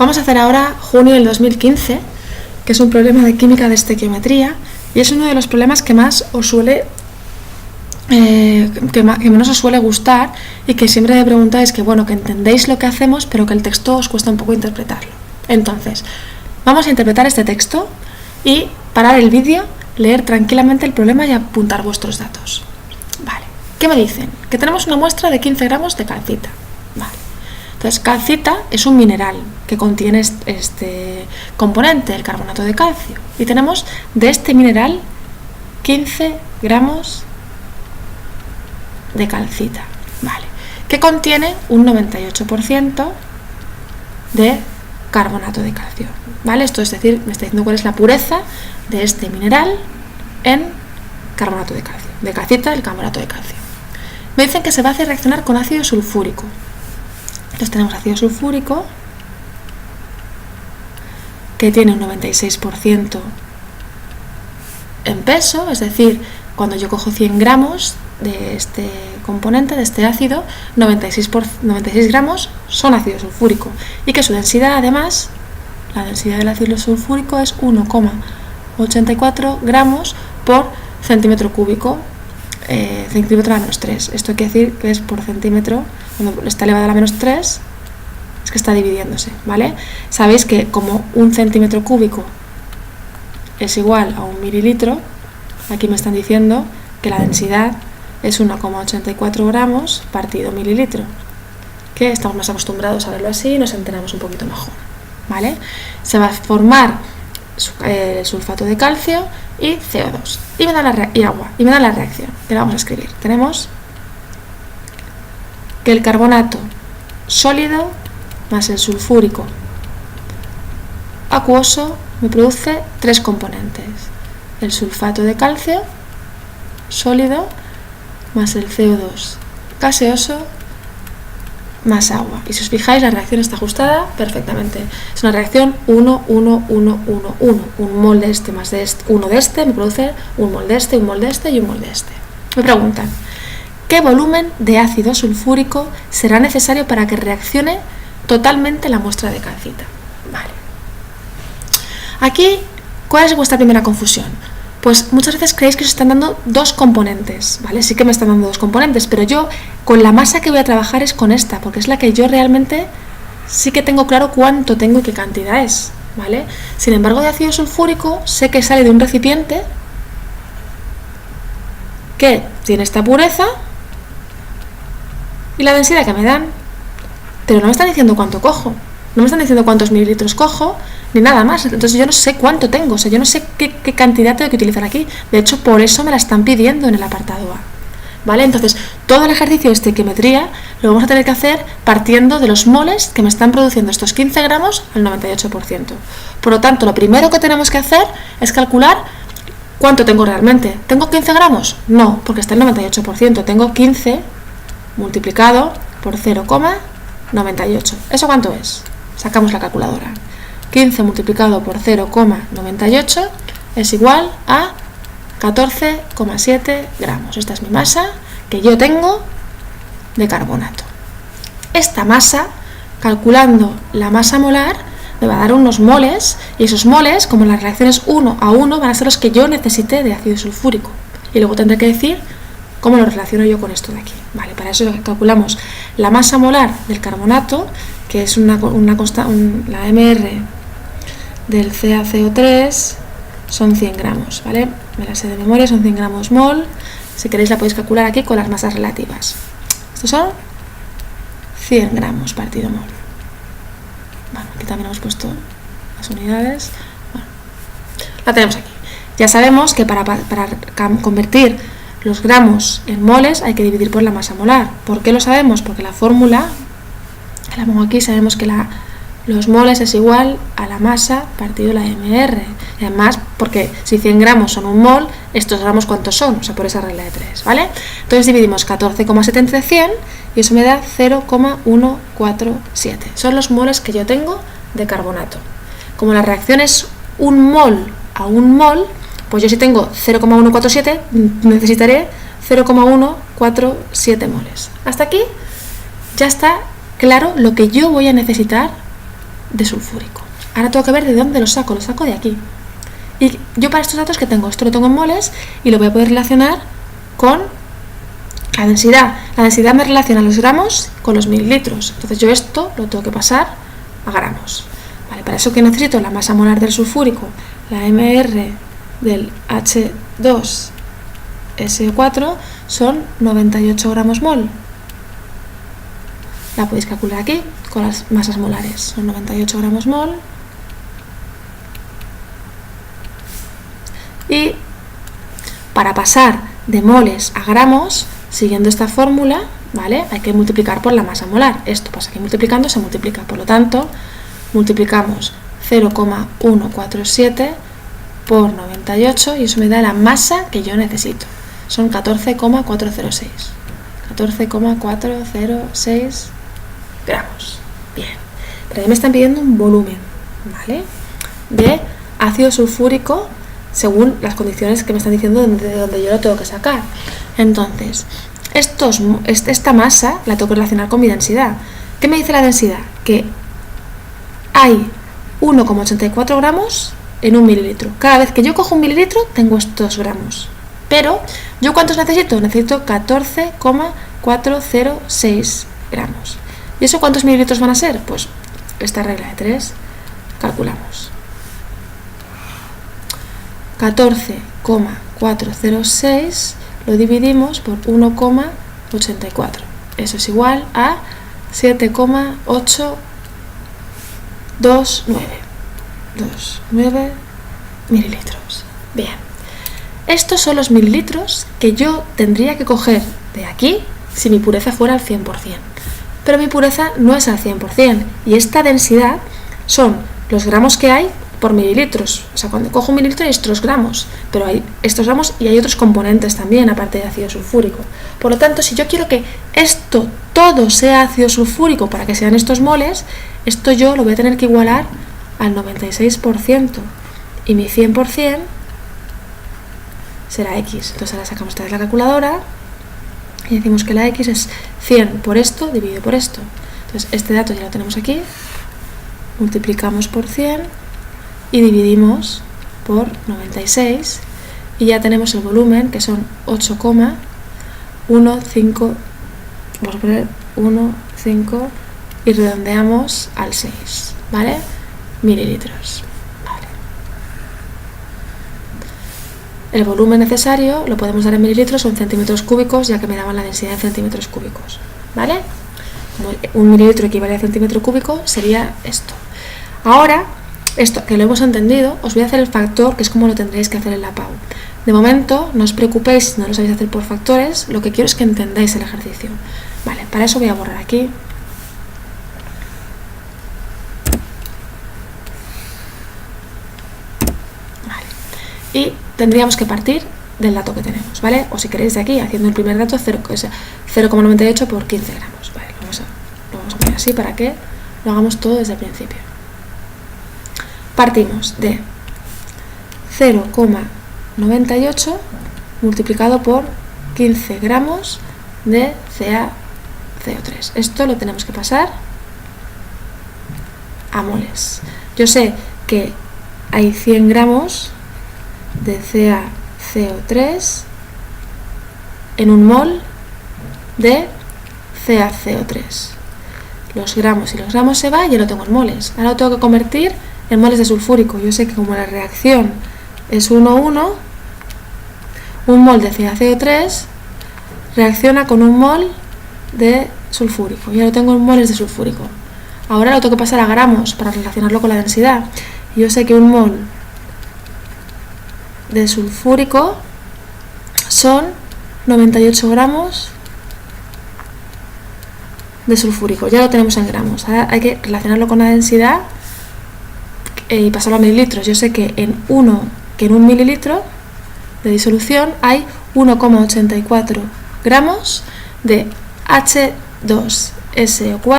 Vamos a hacer ahora junio del 2015, que es un problema de química de estequiometría y es uno de los problemas que más os suele que menos os suele gustar y que siempre me preguntáis que entendéis lo que hacemos pero que el texto os cuesta un poco interpretarlo. Entonces, vamos a interpretar este texto y parar el vídeo, leer tranquilamente el problema y apuntar vuestros datos. Vale. ¿Qué me dicen? Que tenemos una muestra de 15 gramos de calcita. Vale. Entonces, calcita es un mineral que contiene este componente, el carbonato de calcio. Y tenemos de este mineral 15 gramos de calcita, vale, que contiene un 98% de carbonato de calcio, ¿vale? Esto es decir, me está diciendo cuál es la pureza de este mineral en carbonato de calcio, de calcita, el carbonato de calcio. Me dicen que se va a hacer reaccionar con ácido sulfúrico. Entonces tenemos ácido sulfúrico que tiene un 96% en peso, es decir, cuando yo cojo 100 gramos de este componente, de este ácido, 96 gramos son ácido sulfúrico y que su densidad, además, la densidad del ácido sulfúrico es 1,84 gramos por centímetro cúbico, centímetro a la menos 3. Esto quiere decir que es por centímetro, cuando está elevado a la menos 3, es que está dividiéndose, ¿vale? Sabéis que como un centímetro cúbico es igual a un mililitro, aquí me están diciendo que la densidad es 1,84 gramos partido mililitro, que estamos más acostumbrados a verlo así y nos enteramos un poquito mejor, ¿vale? Se va a formar sulfato de calcio y CO2 y agua, y me da la reacción que la vamos a escribir. Tenemos que el carbonato sólido más el sulfúrico acuoso me produce tres componentes: el sulfato de calcio sólido más el CO2 gaseoso más agua. Y si os fijáis, la reacción está ajustada perfectamente. Es una reacción 1, 1, 1, 1, 1. Un mol de este más de este, uno de este me produce un mol de este, un mol de este y un mol de este. Me preguntan, ¿qué volumen de ácido sulfúrico será necesario para que reaccione totalmente la muestra de calcita? Vale. Aquí, ¿cuál es vuestra primera confusión? Pues muchas veces creéis que os están dando dos componentes, ¿vale? Sí que me están dando dos componentes, pero yo con la masa que voy a trabajar es con esta, porque es la que yo realmente sí que tengo claro cuánto tengo y qué cantidad es, ¿vale? Sin embargo, de ácido sulfúrico sé que sale de un recipiente que tiene esta pureza y la densidad que me dan, pero no me están diciendo cuánto cojo, no me están diciendo cuántos mililitros cojo, ni nada más. Entonces yo no sé cuánto tengo, o sea, yo no sé qué cantidad tengo que utilizar aquí. De hecho, por eso me la están pidiendo en el apartado A, ¿vale? Entonces, todo el ejercicio de estequiometría lo vamos a tener que hacer partiendo de los moles que me están produciendo estos 15 gramos al 98%. Por lo tanto, lo primero que tenemos que hacer es calcular cuánto tengo realmente. ¿Tengo 15 gramos? No, porque está el 98%. Tengo 15 multiplicado por 0,98. ¿Eso cuánto es? Sacamos la calculadora. 15 multiplicado por 0,98 es igual a 14,7 gramos. Esta es mi masa que yo tengo de carbonato. Esta masa, calculando la masa molar, me va a dar unos moles, y esos moles, como las reacciones 1 a 1, van a ser los que yo necesite de ácido sulfúrico. Y luego tendré que decir cómo lo relaciono yo con esto de aquí. Vale, para eso calculamos la masa molar del carbonato, que es la MR del CaCO3 son 100 gramos, ¿vale? Me la sé de memoria, son 100 gramos mol. Si queréis la podéis calcular aquí con las masas relativas. Estos son 100 gramos partido mol. Bueno, aquí también hemos puesto las unidades. Bueno, la tenemos aquí. Ya sabemos que para convertir los gramos en moles hay que dividir por la masa molar. ¿Por qué lo sabemos? Porque la fórmula, que la pongo aquí, sabemos que los moles es igual a la masa partido la MR. Y además, porque si 100 gramos son un mol, estos gramos ¿cuántos son? O sea, por esa regla de 3, ¿vale? Entonces dividimos 14,7 entre 100 y eso me da 0,147. Son los moles que yo tengo de carbonato. Como la reacción es un mol a un mol, pues yo si tengo 0,147 necesitaré 0,147 moles. Hasta aquí ya está claro lo que yo voy a necesitar de sulfúrico. Ahora tengo que ver de dónde lo saco de aquí. Y yo para estos datos que tengo, esto lo tengo en moles y lo voy a poder relacionar con la densidad. La densidad me relaciona los gramos con los mililitros. Entonces yo esto lo tengo que pasar a gramos. Vale, para eso que necesito la masa molar del sulfúrico, la MR del H2SO4 son 98 gramos mol. La podéis calcular aquí con las masas molares. Son 98 gramos mol. Y para pasar de moles a gramos, siguiendo esta fórmula, ¿vale? Hay que multiplicar por la masa molar. Esto pasa que multiplicando se multiplica. Por lo tanto, multiplicamos 0,147 por 98 y eso me da la masa que yo necesito. Son 14,406. 14,406 gramos. Bien. Pero ahí me están pidiendo un volumen, ¿vale? De ácido sulfúrico según las condiciones que me están diciendo de donde yo lo tengo que sacar. Entonces, esta masa la tengo que relacionar con mi densidad. ¿Qué me dice la densidad? Que hay 1,84 gramos en un mililitro. Cada vez que yo cojo un mililitro tengo estos gramos. Pero, ¿yo cuántos necesito? Necesito 14,406 gramos. ¿Y eso cuántos mililitros van a ser? Pues esta regla de 3 calculamos. 14,406 lo dividimos por 1,84. Eso es igual a 7,829 mililitros. Bien. Estos son los mililitros que yo tendría que coger de aquí si mi pureza fuera al 100%. Pero mi pureza no es al 100%. Y esta densidad son los gramos que hay por mililitros. O sea, cuando cojo un mililitro hay estos gramos, pero hay estos gramos y hay otros componentes también, aparte de ácido sulfúrico. Por lo tanto, si yo quiero que esto todo sea ácido sulfúrico para que sean estos moles, esto yo lo voy a tener que igualar al 96%. Y mi 100% será X. Entonces ahora sacamos esta vez la calculadora y decimos que la X es 100 por esto dividido por esto. Entonces este dato ya lo tenemos aquí. Multiplicamos por 100 y dividimos por 96 y ya tenemos el volumen, que son 8,15, vamos a poner 1,5 y redondeamos al 6, ¿vale? Mililitros. Vale. El volumen necesario lo podemos dar en mililitros o en centímetros cúbicos, ya que me daban la densidad en centímetros cúbicos, ¿vale? Como un mililitro equivale a centímetro cúbico, sería esto. Ahora, esto que lo hemos entendido, os voy a hacer el factor, que es como lo tendréis que hacer en la PAU. De momento, no os preocupéis si no lo sabéis hacer por factores, lo que quiero es que entendáis el ejercicio. Vale, para eso voy a borrar aquí. Vale. Y tendríamos que partir del dato que tenemos, ¿vale? O si queréis de aquí, haciendo el primer dato, 0,98 por 15 gramos. Vale, lo vamos a poner así para que lo hagamos todo desde el principio. Partimos de 0,98 multiplicado por 15 gramos de CaCO3. Esto lo tenemos que pasar a moles. Yo sé que hay 100 gramos de CaCO3 en un mol de CaCO3. Los gramos y los gramos se va y ya lo tengo en moles. Ahora lo tengo que convertir en moles de sulfúrico. Yo sé que como la reacción es 1,1, un mol de CaCO3 reacciona con un mol de sulfúrico. Ya lo tengo en moles de sulfúrico. Ahora lo tengo que pasar a gramos para relacionarlo con la densidad. Yo sé que un mol de sulfúrico son 98 gramos de sulfúrico. Ya lo tenemos en gramos. Ahora hay que relacionarlo con la densidad y pasarlo a mililitros. Yo sé que en un mililitro de disolución hay 1,84 gramos de H2SO4.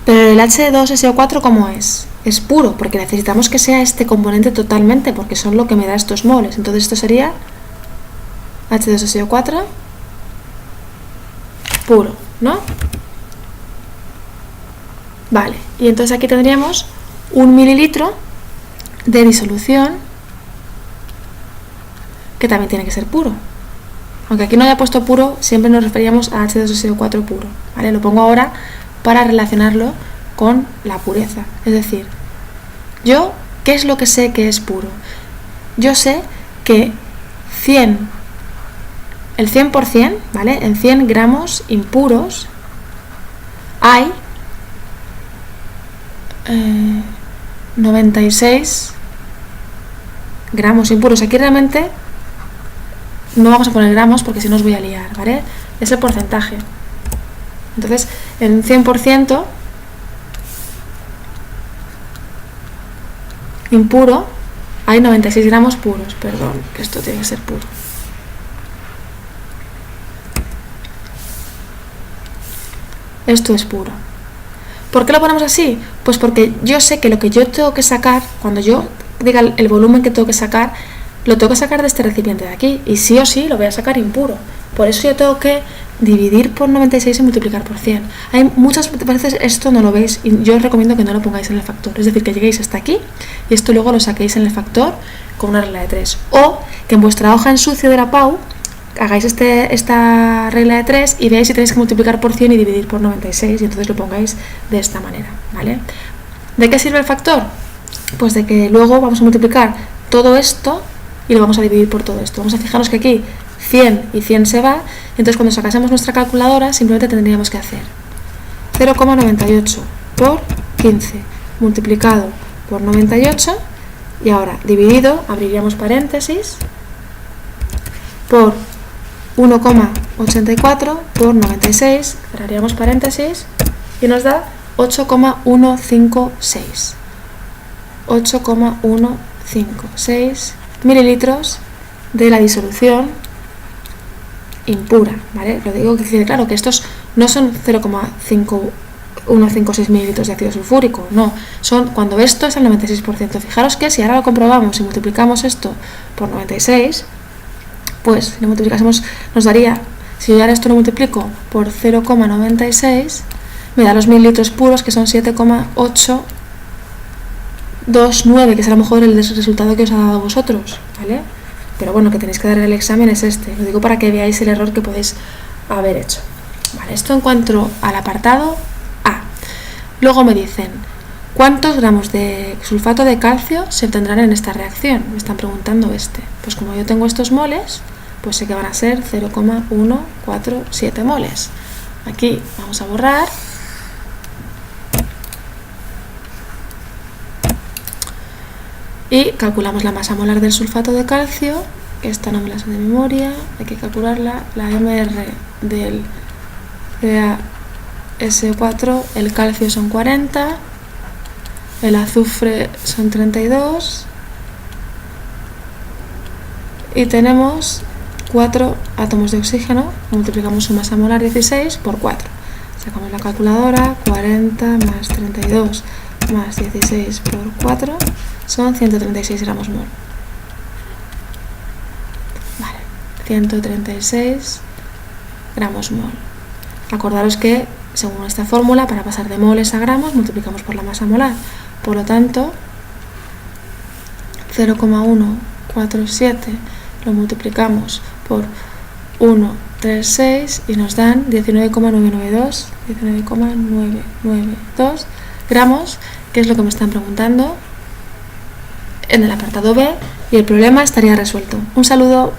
Pero el H2SO4 ¿cómo es? Es puro, porque necesitamos que sea este componente totalmente, porque son lo que me da estos moles. Entonces esto sería H2SO4 puro, ¿no? Vale, y entonces aquí tendríamos 1 mililitro de disolución, que también tiene que ser puro. Aunque aquí no haya puesto puro, siempre nos referíamos a H2SO4 puro, ¿vale? Lo pongo ahora para relacionarlo con la pureza. Es decir, yo, ¿qué es lo que sé que es puro? Yo sé que el 100%, ¿vale? En 100 gramos impuros hay 96 gramos impuros. Aquí realmente no vamos a poner gramos porque si no os voy a liar, ¿vale? Es el porcentaje. Entonces, en 100% impuro hay 96 gramos puros. Perdón, que esto tiene que ser puro. Esto es puro. ¿Por qué lo ponemos así? Pues porque yo sé que lo que yo tengo que sacar, cuando yo diga el volumen que tengo que sacar, lo tengo que sacar de este recipiente de aquí, y sí o sí lo voy a sacar impuro. Por eso yo tengo que dividir por 96 y multiplicar por 100. Hay muchas veces esto no lo veis, y yo os recomiendo que no lo pongáis en el factor. Es decir, que lleguéis hasta aquí y esto luego lo saquéis en el factor con una regla de 3. O que en vuestra hoja en sucio de la PAU hagáis esta regla de 3 y veáis si tenéis que multiplicar por 100 y dividir por 96, y entonces lo pongáis de esta manera, ¿vale? ¿De qué sirve el factor? Pues de que luego vamos a multiplicar todo esto y lo vamos a dividir por todo esto. Vamos a fijarnos que aquí 100 y 100 se va, entonces cuando sacásemos nuestra calculadora simplemente tendríamos que hacer 0,98 por 15 multiplicado por 98, y ahora dividido, abriríamos paréntesis, por 1,84 por 96, cerraríamos paréntesis y nos da 8,156. 8,156 mililitros de la disolución impura, ¿vale? Lo digo que quede claro que estos no son 0,156 mililitros de ácido sulfúrico, no, son cuando esto es al 96%. Fijaros que si ahora lo comprobamos y multiplicamos esto por 96, pues si lo multiplicásemos nos daría, si yo ahora esto lo multiplico por 0,96, me da los mililitros puros, que son 7,829, que es a lo mejor el resultado que os ha dado vosotros, ¿vale? Pero bueno, que tenéis que dar el examen es este, lo digo para que veáis el error que podéis haber hecho. Vale, esto en cuanto al apartado A. Luego me dicen, ¿cuántos gramos de sulfato de calcio se obtendrán en esta reacción? Me están preguntando Pues como yo tengo estos moles, pues sé que van a ser 0,147 moles. Aquí vamos a borrar. Y calculamos la masa molar del sulfato de calcio, que esta no me la sé de memoria, hay que calcularla, la MR del CaSO4, el calcio son 40, el azufre son 32 y tenemos 4 átomos de oxígeno, multiplicamos su masa molar 16 por 4. Sacamos la calculadora, 40 más 32 más 16 por 4 son 136 gramos mol. Vale, 136 gramos mol. Acordaros que según esta fórmula, para pasar de moles a gramos, multiplicamos por la masa molar. Por lo tanto, 0,147 lo multiplicamos por 136 y nos dan 19,992 gramos, que es lo que me están preguntando en el apartado B, y el problema estaría resuelto. Un saludo.